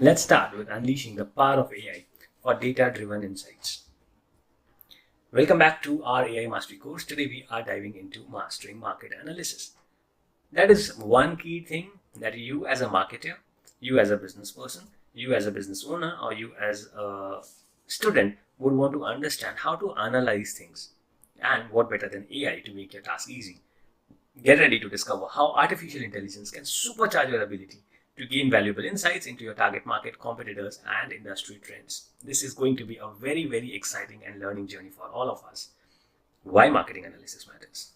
Let's start with unleashing the power of AI for data-driven insights. Welcome back to our AI Mastery course. Today we are diving into mastering market analysis. That is one key thing that you as a marketer, you as a business person, you as a business owner, or you as a student would want to understand how to analyze things. And what better than AI to make your task easy? Get ready to discover how artificial intelligence can supercharge your ability to gain valuable insights into your target market, competitors, and industry trends. This is going to be a very, very exciting and learning journey for all of us. Why marketing analysis matters?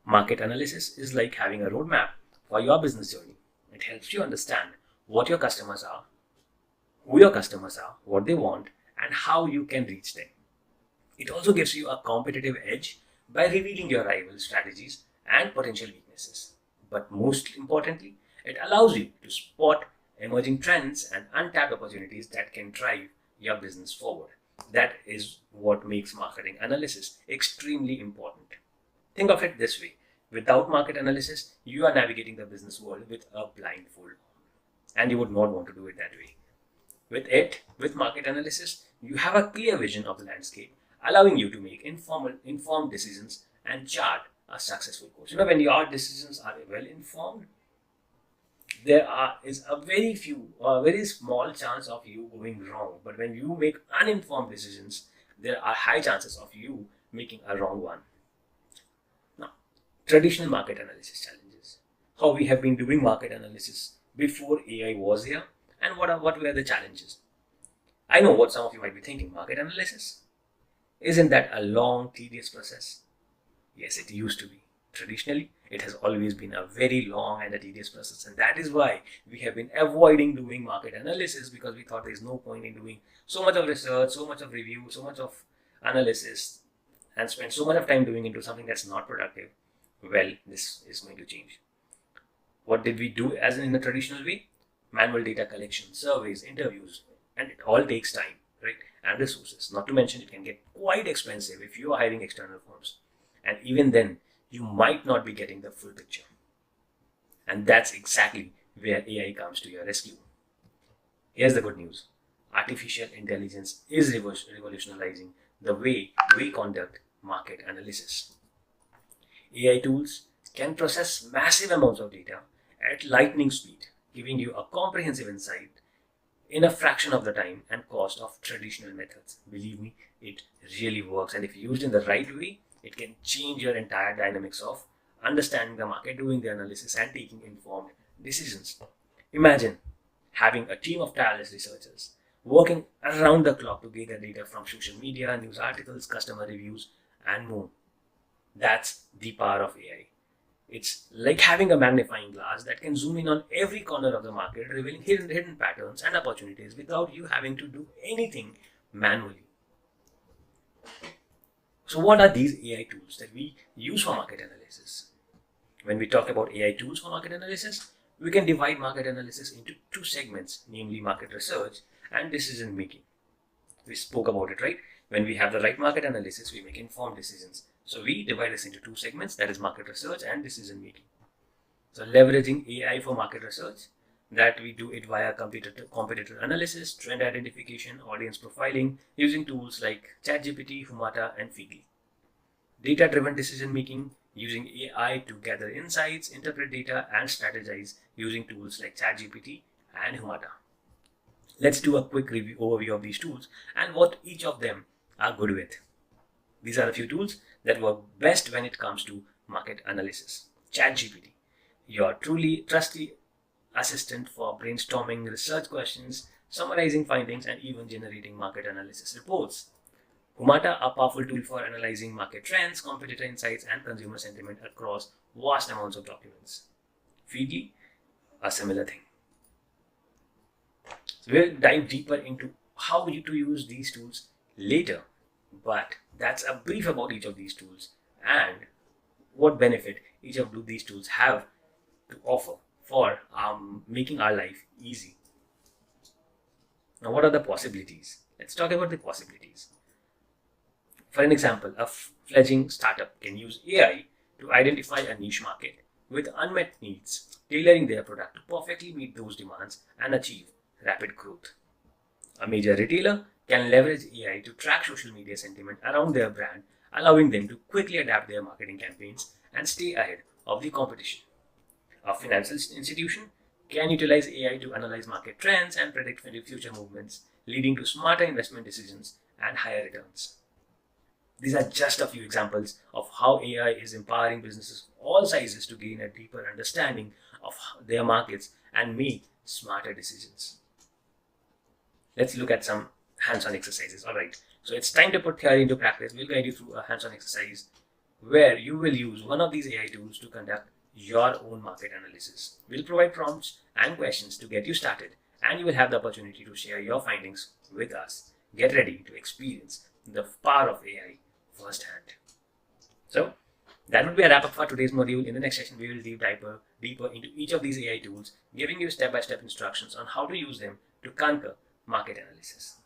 Market analysis is like having a roadmap for your business journey. It helps you understand what your customers are, who your customers are, what they want, and how you can reach them. It also gives you a competitive edge by revealing your rival strategies and potential weaknesses. But most importantly, it allows you to spot emerging trends and untapped opportunities that can drive your business forward. That is what makes marketing analysis extremely important. Think of it this way. Without market analysis, you are navigating the business world with a blindfold on, and you would not want to do it that way. With market analysis, you have a clear vision of the landscape, allowing you to make informed decisions and chart a successful course. When your decisions are well informed, is a very small chance of you going wrong. But when you make uninformed decisions, there are high chances of you making a wrong one. Now, traditional market analysis challenges. How we have been doing market analysis before AI was here, and what were the challenges? I know what some of you might be thinking. Market analysis? Isn't that a long, tedious process? Yes, it used to be. Traditionally, it has always been a very long and a tedious process, and that is why we have been avoiding doing market analysis, because we thought there is no point in doing so much of research, so much of review, so much of analysis, and spend so much of time doing into something that's not productive. Well, this is going to change. What did we do as in the traditional way? Manual data collection, surveys, interviews, and it all takes time, right? And resources. Not to mention, it can get quite expensive if you are hiring external firms. And even then, you might not be getting the full picture. And that's exactly where AI comes to your rescue. Here's the good news. Artificial intelligence is revolutionizing the way we conduct market analysis. AI tools can process massive amounts of data at lightning speed, giving you a comprehensive insight in a fraction of the time and cost of traditional methods. Believe me, it really works, and if used in the right way, it can change your entire dynamics of understanding the market, doing the analysis, and taking informed decisions. Imagine having a team of tireless researchers working around the clock to gather data from social media, news articles, customer reviews, and more. That's the power of AI. It's like having a magnifying glass that can zoom in on every corner of the market, revealing hidden patterns and opportunities without you having to do anything manually. So what are these AI tools that we use for market analysis? When we talk about AI tools for market analysis, we can divide market analysis into two segments, namely market research and decision making. We spoke about it, right? When we have the right market analysis, we make informed decisions. So we divide this into two segments, that is market research and decision making. So leveraging AI for market research, that we do it via competitor analysis, trend identification, audience profiling, using tools like ChatGPT, Humata, and Feedly. Data-driven decision making, using AI to gather insights, interpret data, and strategize using tools like ChatGPT and Humata. Let's do a quick overview of these tools and what each of them are good with. These are a few tools that work best when it comes to market analysis. ChatGPT, your truly trusty assistant for brainstorming research questions, summarizing findings, and even generating market analysis reports. Humata, a powerful tool for analyzing market trends, competitor insights, and consumer sentiment across vast amounts of documents. Feedly, a similar thing. So we'll dive deeper into how to use these tools later, but that's a brief about each of these tools and what benefit each of these tools have to offer for making our life easy. Now, what are the possibilities? Let's talk about the possibilities. For an example, a fledgling startup can use AI to identify a niche market with unmet needs, tailoring their product to perfectly meet those demands and achieve rapid growth. A major retailer can leverage AI to track social media sentiment around their brand, allowing them to quickly adapt their marketing campaigns and stay ahead of the competition. A financial institution can utilize AI to analyze market trends and predict future movements, leading to smarter investment decisions and higher returns. These are just a few examples of how AI is empowering businesses of all sizes to gain a deeper understanding of their markets and make smarter decisions. Let's look at some hands-on exercises. All right, so it's time to put theory into practice. We'll guide you through a hands-on exercise where you will use one of these AI tools to conduct your own market analysis. We'll provide prompts and questions to get you started, and you will have the opportunity to share your findings with us. Get ready to experience the power of AI firsthand. So that would be a wrap up for today's module. In the next session, we will deeper into each of these AI tools, giving you step-by-step instructions on how to use them to conquer market analysis.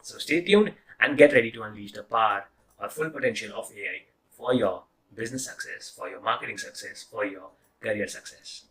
So stay tuned and get ready to unleash the power or full potential of AI for your business success, for your marketing success, for your career success.